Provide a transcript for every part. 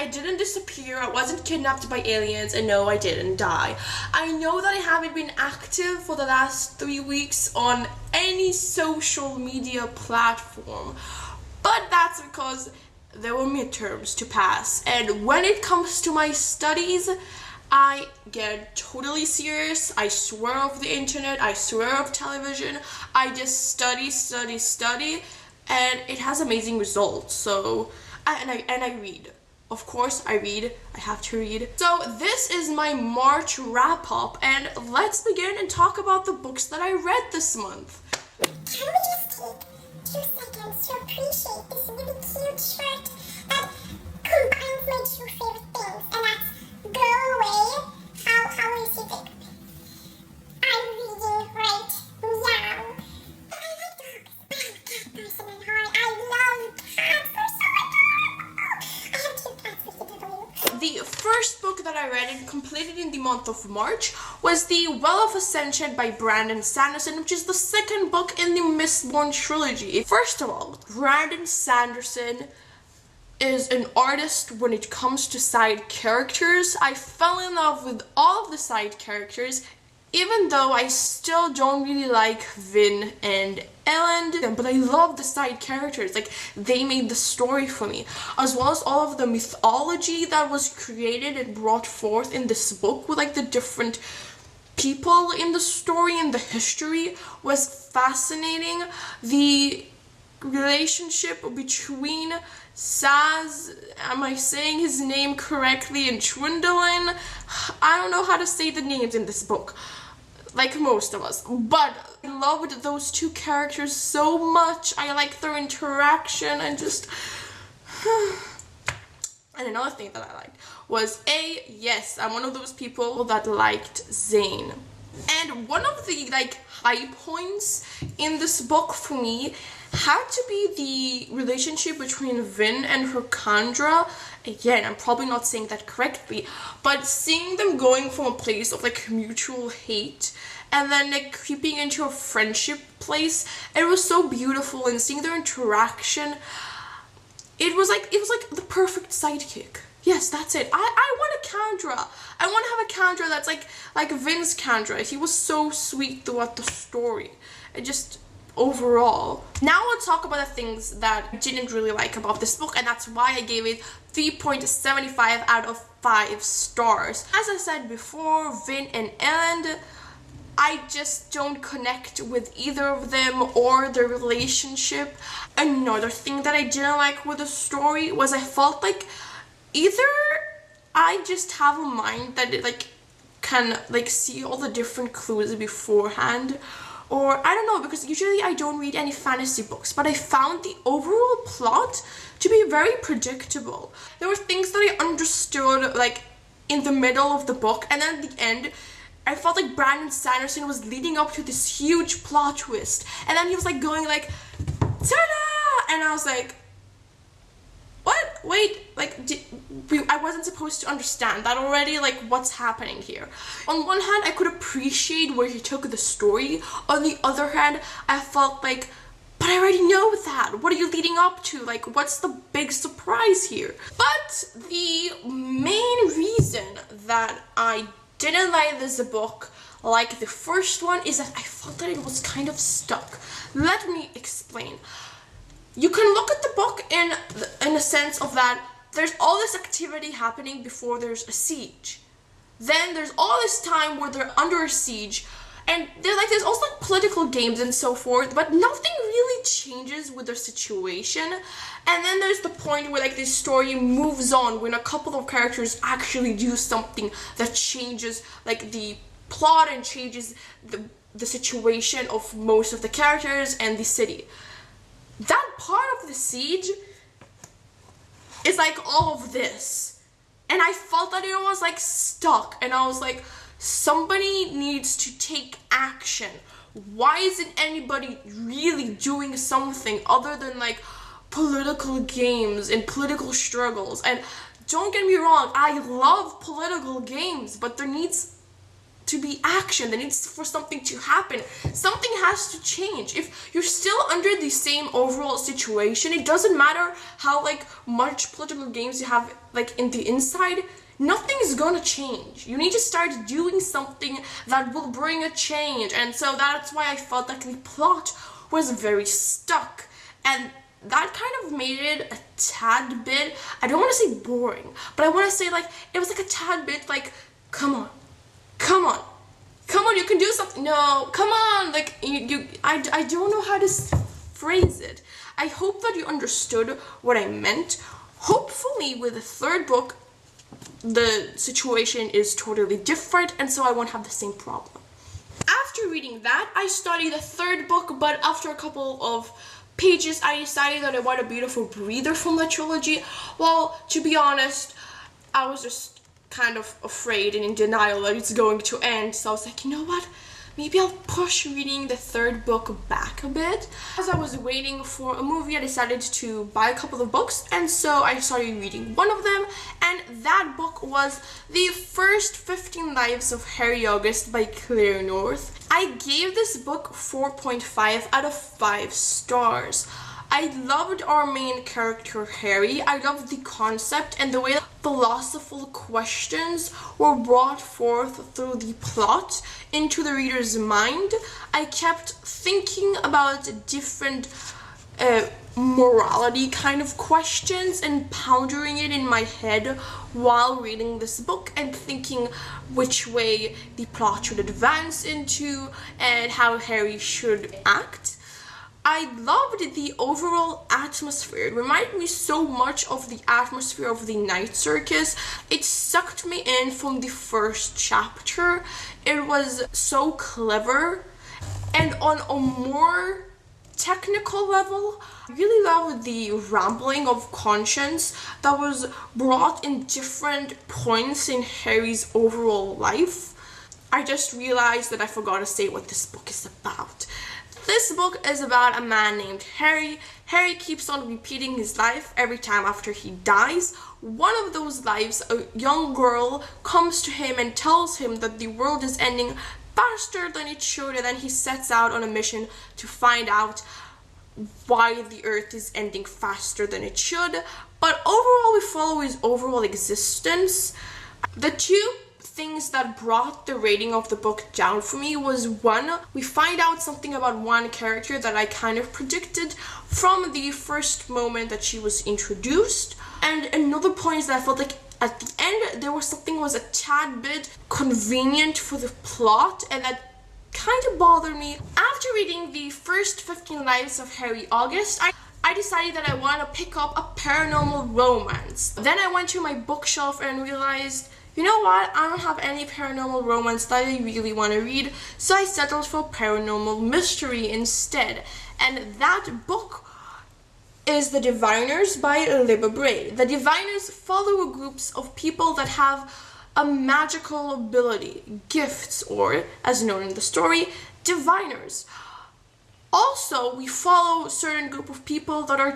I didn't disappear, I wasn't kidnapped by aliens, and no, I didn't die. I know that I haven't been active for the last 3 weeks on any social media platform, but that's because there were midterms to pass, and when it comes to my studies, I get totally serious. I swear off the internet, I swear off television, I just study, and it has amazing results. So, and I read. Of course, I read. I have to read. So this is my March wrap-up, and let's begin and talk about the books that I read this month. Can we just take 2 seconds to appreciate this really cute shirt that combines my 2 favorite things, and that's go away. How is it? I'm reading right meow. But I like dogs. I'm a cat person at heart. I love cats. They're so adorable. I have 2 cats with you. The first book that I read and completed in the month of March was the Well of Ascension by Brandon Sanderson, which is the second book in the Mistborn trilogy. First of all, Brandon Sanderson is an artist when it comes to side characters. I fell in love with all of the side characters, even though I still don't really like Vin and Elend, but I love the side characters. Like, they made the story for me, as well as all of the mythology that was created and brought forth in this book with like the different people in the story and the history was fascinating. The relationship between Saz, am I saying his name correctly, and Twindolin? I don't know how to say the names in this book, like most of us, but I loved those 2 characters so much. I liked their interaction and just... And another thing that I liked was yes, I'm one of those people that liked Zane. And one of the like high points in this book for me had to be the relationship between Vin and her Kandra. Again, I'm probably not saying that correctly, but seeing them going from a place of like mutual hate and then like creeping into a friendship place, it was so beautiful, and seeing their interaction, it was like the perfect sidekick. Yes, that's it. I want a Kandra. I want to have a Kandra that's like Vin's Kandra. He was so sweet throughout the story. It just overall. Now let's talk about the things that I didn't really like about this book, and that's why I gave it 3.75 out of 5 stars. As I said before, Vin and Elend, I just don't connect with either of them or their relationship. Another thing that I didn't like with the story was I felt like either I just have a mind that it like can like see all the different clues beforehand, or I don't know, because usually I don't read any fantasy books, but I found the overall plot to be very predictable. There were things that I understood like in the middle of the book, and then at the end I felt like Brandon Sanderson was leading up to this huge plot twist, and then he was like going like ta-da, and I was like, what? Wait, like, I wasn't supposed to understand that already? Like, what's happening here? On one hand, I could appreciate where he took the story. On the other hand, I felt like, but I already know that. What are you leading up to? Like, what's the big surprise here? But the main reason that I didn't like this book like the first one is that I felt that it was kind of stuck. Let me explain. You can look at the book in a sense of that there's all this activity happening before there's a siege. Then there's all this time where they're under a siege, and there's also like political games and so forth, but nothing really changes with their situation. And then there's the point where like this story moves on when a couple of characters actually do something that changes like the plot and changes the situation of most of the characters and the city. That part of the siege is like all of this, and I felt that it was like stuck, and I was like, somebody needs to take action. Why isn't anybody really doing something other than like political games and political struggles? And don't get me wrong, I love political games, but there needs to be action. There needs for something to happen. Something has to change. If you're still under the same overall situation, it doesn't matter how like much political games you have like in the inside, nothing's gonna change. You need to start doing something that will bring a change. And so that's why I felt like the plot was very stuck. And that kind of made it a tad bit, I don't want to say boring, but I want to say like, it was like a tad bit like, come on, you can do something. No, come on, like, I don't know how to phrase it. I hope that you understood what I meant. Hopefully with the third book, the situation is totally different, and so I won't have the same problem. After reading that, I studied the third book, but after a couple of pages, I decided that I want a beautiful breather from the trilogy. Well, to be honest, I was just kind of afraid and in denial that it's going to end, so I was like, you know what? Maybe I'll push reading the third book back a bit. As I was waiting for a movie, I decided to buy a couple of books, and so I started reading one of them, and that book was The First 15 Lives of Harry August by Claire North. I gave this book 4.5 out of 5 stars. I loved our main character, Harry. I loved the concept and the way that philosophical questions were brought forth through the plot into the reader's mind. I kept thinking about different morality kind of questions and pondering it in my head while reading this book and thinking which way the plot should advance into and how Harry should act. I loved the overall atmosphere. It reminded me so much of the atmosphere of the Night Circus. It sucked me in from the first chapter. It was so clever. And on a more technical level, I really loved the rambling of conscience that was brought in different points in Harry's overall life. I just realized that I forgot to say what this book is about. This book is about a man named Harry. Harry keeps on repeating his life every time after he dies. One of those lives, a young girl comes to him and tells him that the world is ending faster than it should, and then he sets out on a mission to find out why the earth is ending faster than it should. But overall, we follow his overall existence. The two things that brought the rating of the book down for me was, one, we find out something about one character that I kind of predicted from the first moment that she was introduced, and another point is that I felt like at the end there was something was a tad bit convenient for the plot, and that kind of bothered me. After reading the first 15 Lives of Harry August, I decided that I want to pick up a paranormal romance. Then I went to my bookshelf and realized, you know what, I don't have any paranormal romance that I really want to read, so I settled for paranormal mystery instead. And that book is The Diviners by Libba Bray. The Diviners follow groups of people that have a magical ability, gifts, or, as known in the story, diviners. Also, we follow a certain group of people that are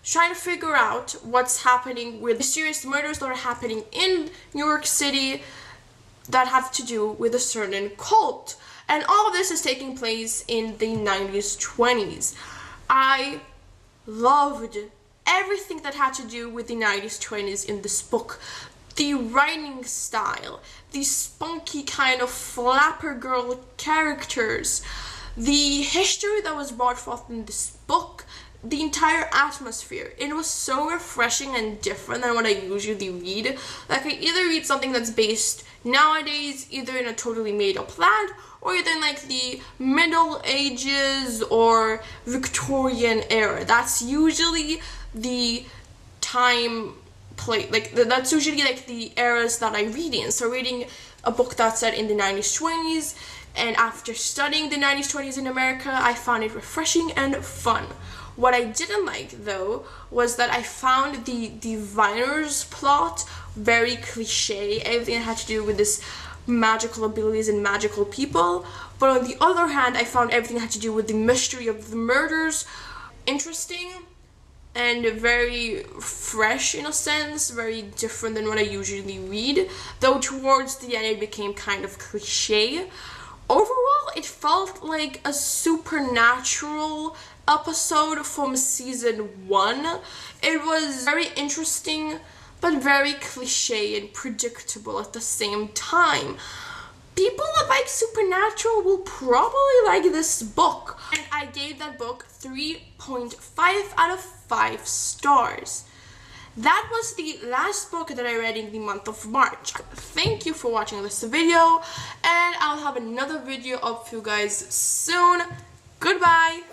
trying to figure out what's happening with mysterious murders that are happening in New York City that have to do with a certain cult. And all of this is taking place in the 90s, 20s. I loved everything that had to do with the 90s, 20s in this book. The writing style, the spunky kind of flapper girl characters, the history that was brought forth in this book, the entire atmosphere. It was so refreshing and different than what I usually read. Like, I either read something that's based nowadays, either in a totally made up land, or either in like the Middle Ages or Victorian era. That's usually the time play, like that's usually like the eras that I read in. So reading a book that's set in the 90s, 20s, and after studying the 90s, 20s in America, I found it refreshing and fun. What I didn't like, though, was that I found the Diviners plot very cliche. Everything had to do with this magical abilities and magical people. But on the other hand, I found everything had to do with the mystery of the murders interesting. and very fresh in a sense, very different than what I usually read, though towards the end it became kind of cliche. Overall, it felt like a supernatural episode from season 1. It was very interesting, but very cliche and predictable at the same time. People that like Supernatural will probably like this book. And I gave that book 3.5 out of 5 stars. That was the last book that I read in the month of March. Thank you for watching this video, and I'll have another video up for you guys soon. Goodbye!